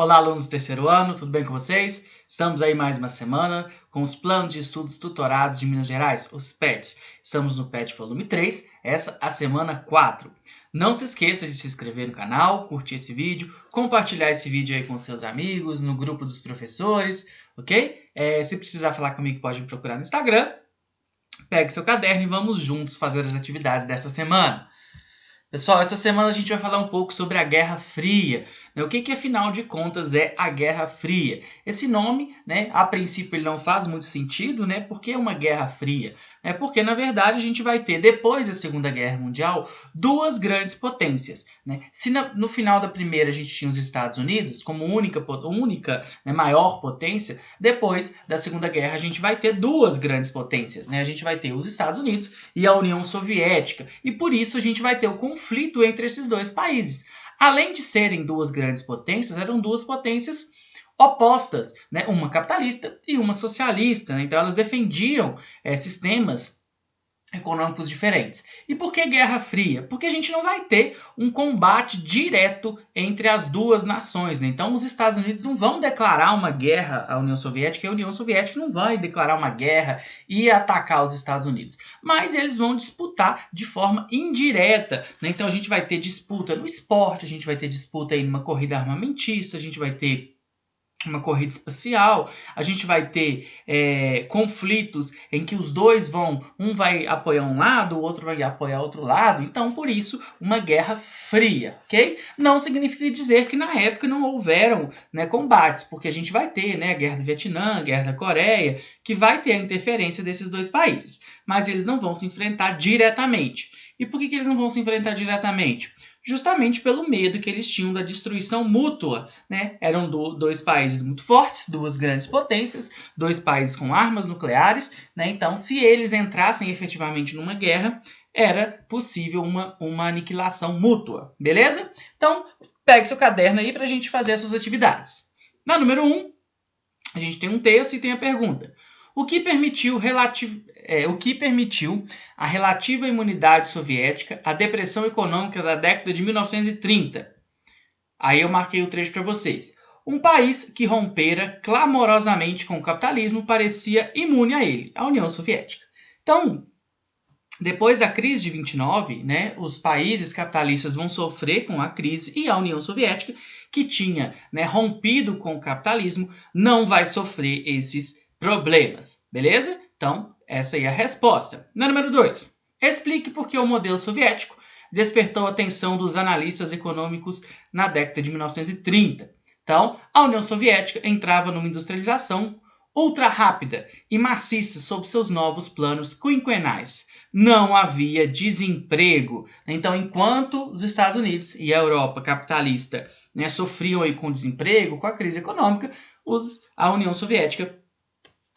Olá, alunos do terceiro ano, tudo bem com vocês? Estamos aí mais uma semana com os planos de estudos tutorados de Minas Gerais, os PETs. Estamos no PET volume 3, essa a semana 4. Não se esqueça de se inscrever no canal, curtir esse vídeo, compartilhar esse vídeo aí com seus amigos, no grupo dos professores, ok? Se precisar falar comigo, pode me procurar no Instagram. Pegue seu caderno e vamos juntos fazer as atividades dessa semana. Pessoal, essa semana a gente vai falar um pouco sobre a Guerra Fria. O que afinal de contas é a Guerra Fria? Esse nome, a princípio ele não faz muito sentido, Por que uma Guerra Fria? Porque, na verdade, a gente vai ter, depois da Segunda Guerra Mundial, duas grandes potências. Se no final da primeira a gente tinha os Estados Unidos como única maior potência, depois da Segunda Guerra a gente vai ter duas grandes potências. A gente vai ter os Estados Unidos e a União Soviética. E por isso a gente vai ter o conflito entre esses dois países. Além de serem duas grandes potências, eram duas potências opostas, uma capitalista e uma socialista. Então elas defendiam sistemas econômicos diferentes. E por que Guerra Fria? Porque a gente não vai ter um combate direto entre as duas nações. Então os Estados Unidos não vão declarar uma guerra à União Soviética e a União Soviética não vai declarar uma guerra e atacar os Estados Unidos. Mas eles vão disputar de forma indireta. Então a gente vai ter disputa no esporte, a gente vai ter disputa aí numa corrida armamentista, a gente vai ter uma corrida espacial, a gente vai ter conflitos em que os dois um vai apoiar um lado, o outro vai apoiar outro lado, então por isso uma guerra fria, ok? Não significa dizer que na época não houveram combates, porque a gente vai ter a guerra do Vietnã, a guerra da Coreia, que vai ter a interferência desses dois países, mas eles não vão se enfrentar diretamente. E por que eles não vão se enfrentar diretamente? Justamente pelo medo que eles tinham da destruição mútua, Eram dois países muito fortes, duas grandes potências, dois países com armas nucleares, Então, se eles entrassem efetivamente numa guerra, era possível uma aniquilação mútua, beleza? Então, pegue seu caderno aí para a gente fazer essas atividades. Na número 1, a gente tem um texto e tem a pergunta. O que permitiu a relativa imunidade soviética à depressão econômica da década de 1930? Aí eu marquei o trecho para vocês. Um país que rompera clamorosamente com o capitalismo parecia imune a ele, a União Soviética. Então, depois da crise de 29, os países capitalistas vão sofrer com a crise e a União Soviética, que tinha rompido com o capitalismo, não vai sofrer esses problemas, beleza? Então, essa aí é a resposta. Na número 2, explique por que o modelo soviético despertou a atenção dos analistas econômicos na década de 1930. Então, a União Soviética entrava numa industrialização ultra rápida e maciça sob seus novos planos quinquenais. Não havia desemprego. Então, enquanto os Estados Unidos e a Europa capitalista sofriam aí com desemprego, com a crise econômica, a União Soviética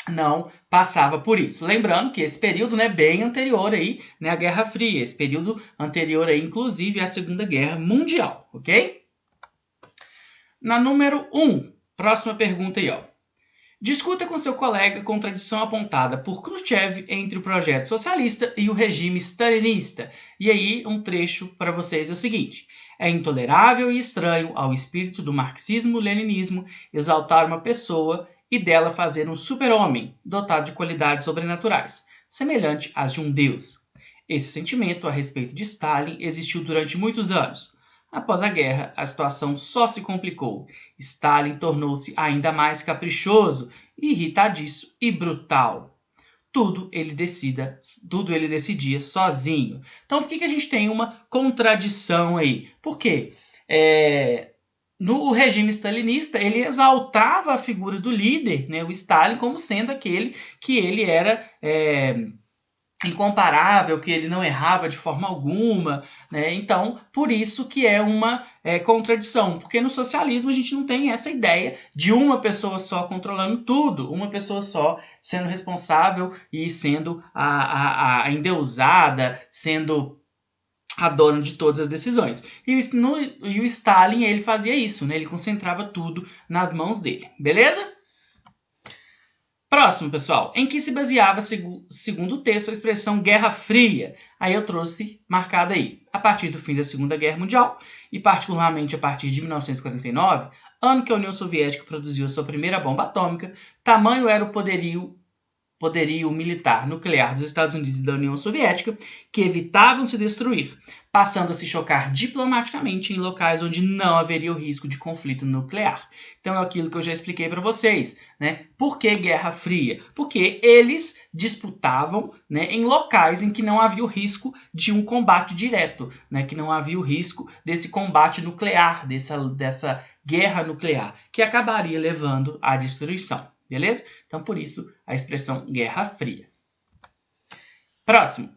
não passava por isso. Lembrando que esse período bem anterior aí, à Guerra Fria, esse período anterior aí, inclusive, à Segunda Guerra Mundial, ok? Na número 1, próxima pergunta aí, ó. Discuta com seu colega a contradição apontada por Khrushchev entre o projeto socialista e o regime stalinista. E aí, um trecho para vocês é o seguinte. É intolerável e estranho ao espírito do marxismo-leninismo exaltar uma pessoa e dela fazer um super-homem dotado de qualidades sobrenaturais, semelhante às de um deus. Esse sentimento a respeito de Stalin existiu durante muitos anos. Após a guerra, a situação só se complicou. Stalin tornou-se ainda mais caprichoso, irritadiço e brutal. Tudo ele decidia sozinho. Então, por que a gente tem uma contradição aí? Por quê? No regime stalinista, ele exaltava a figura do líder, o Stalin, como sendo aquele que ele era incomparável, que ele não errava de forma alguma, Então, por isso que é uma contradição, porque no socialismo a gente não tem essa ideia de uma pessoa só controlando tudo, uma pessoa só sendo responsável e sendo a endeusada, sendo a dona de todas as decisões. E o Stalin, ele fazia isso, ele concentrava tudo nas mãos dele, beleza? Próximo, pessoal. Em que se baseava, segundo o texto, a expressão Guerra Fria? Aí eu trouxe marcado aí. A partir do fim da Segunda Guerra Mundial, e particularmente a partir de 1949, ano que a União Soviética produziu a sua primeira bomba atômica, tamanho era o poderio militar nuclear dos Estados Unidos e da União Soviética, que evitavam se destruir, passando a se chocar diplomaticamente em locais onde não haveria o risco de conflito nuclear. Então é aquilo que eu já expliquei para vocês, né? Por que Guerra Fria? Porque eles disputavam, né, em locais em que não havia o risco de um combate direto, né, que não havia o risco desse combate nuclear, dessa guerra nuclear, que acabaria levando à destruição. Beleza? Então, por isso, a expressão Guerra Fria. Próximo.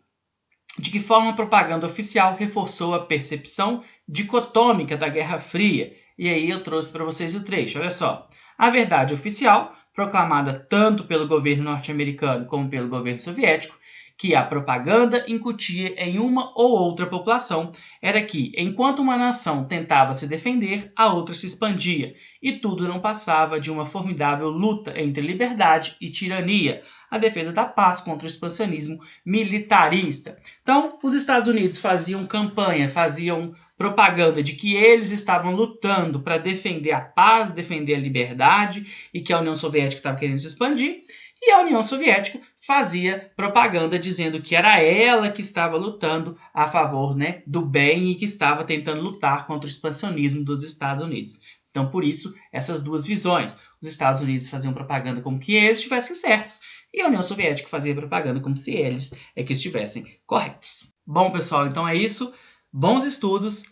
De que forma a propaganda oficial reforçou a percepção dicotômica da Guerra Fria? E aí eu trouxe para vocês o trecho. Olha só. A verdade oficial, proclamada tanto pelo governo norte-americano como pelo governo soviético, que a propaganda incutia em uma ou outra população, era que, enquanto uma nação tentava se defender, a outra se expandia, e tudo não passava de uma formidável luta entre liberdade e tirania, a defesa da paz contra o expansionismo militarista. Então, os Estados Unidos faziam campanha, faziam propaganda de que eles estavam lutando para defender a paz, defender a liberdade, e que a União Soviética estava querendo se expandir, e a União Soviética fazia propaganda dizendo que era ela que estava lutando a favor, né, do bem e que estava tentando lutar contra o expansionismo dos Estados Unidos. Então, por isso, essas duas visões. Os Estados Unidos faziam propaganda como que eles estivessem certos e a União Soviética fazia propaganda como se eles que estivessem corretos. Bom, pessoal, então é isso. Bons estudos.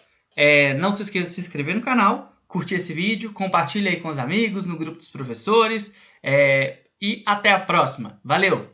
Não se esqueça de se inscrever no canal, curtir esse vídeo, compartilhe aí com os amigos, no grupo dos professores. E até a próxima. Valeu!